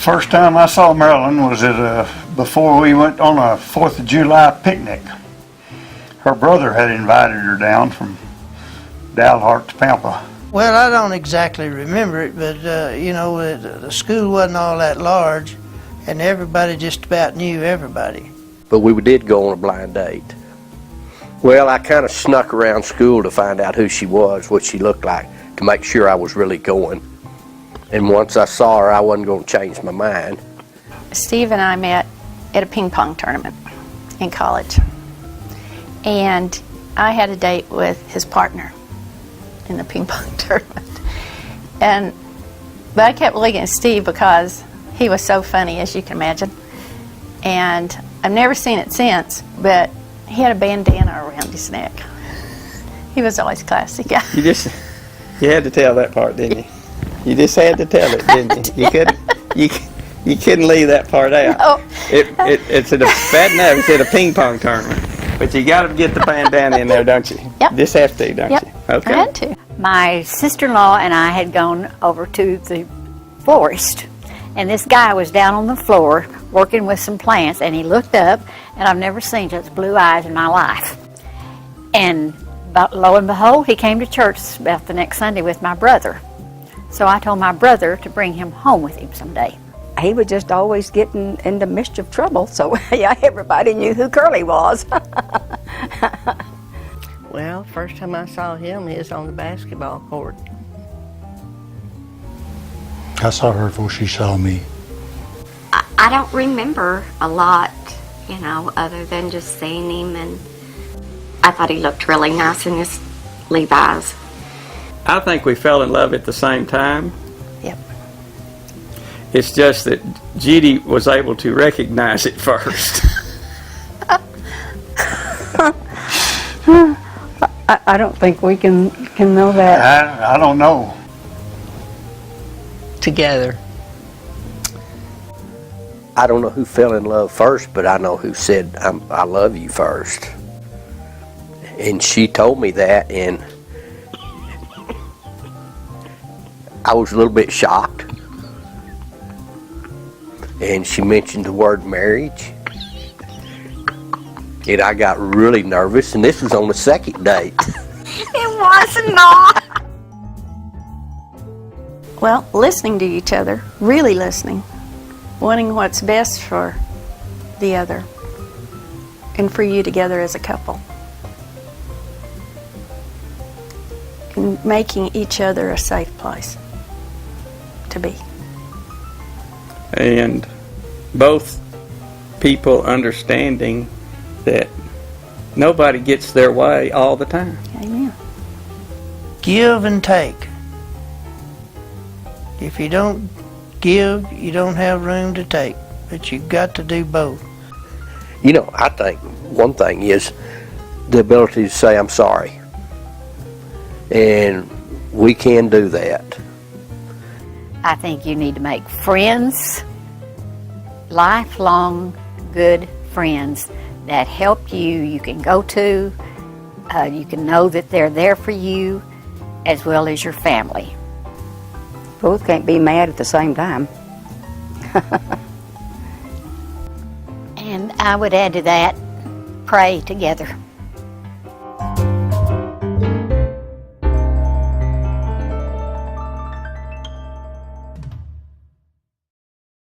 first time I saw Marilyn was before we went on a 4th of July picnic. Her brother had invited her down from Dalhart to Pampa. Well, I don't exactly remember it, but the school wasn't all that large, and everybody just about knew everybody. But we did go on a blind date. Well, I kind of snuck around school to find out who she was, what she looked like, to make sure I was really going. And once I saw her, I wasn't going to change my mind. Steve and I met at a ping pong tournament in college. And I had a date with his partner in the ping pong tournament. But I kept looking at Steve because he was so funny, as you can imagine. And I've never seen it since, but he had a bandana around his neck. He was always classy guy. You had to tell that part, didn't you? You just had to tell it, didn't you? You couldn't leave that part out. No. It's bad enough it's at a ping pong tournament, but you got to get the bandana in there, don't you? Yep. Just have to, don't Yep. you? Okay. I had to. My sister-in-law and I had gone over to the forest, and this guy was down on the floor working with some plants, and he looked up, and I've never seen such blue eyes in my life. And lo and behold, he came to church about the next Sunday with my brother. So I told my brother to bring him home with him someday. He was just always getting into mischief trouble, so yeah, everybody knew who Curly was. Well, first time I saw him, he was on the basketball court. I saw her before she saw me. I don't remember a lot, other than just seeing him, and I thought he looked really nice in his Levi's. I think we fell in love at the same time. Yep. It's just that Judy was able to recognize it first. I don't think we can know that. I don't know. Together. I don't know who fell in love first, but I know who said, I love you first. And she told me that, and I was a little bit shocked. And she mentioned the word marriage. And I got really nervous, and this was on the second date. It was not. Well, listening to each other, really listening, wanting what's best for the other and for you together as a couple. And making each other a safe place to be. And both people understanding that nobody gets their way all the time. Amen. Give and take. If you don't give, you don't have room to take. But you've got to do both. I think one thing is the ability to say, I'm sorry. And we can do that. I think you need to make friends, lifelong good friends that help you, you can go to, you can know that they're there for you, as well as your family. Both can't be mad at the same time. And I would add to that, pray together.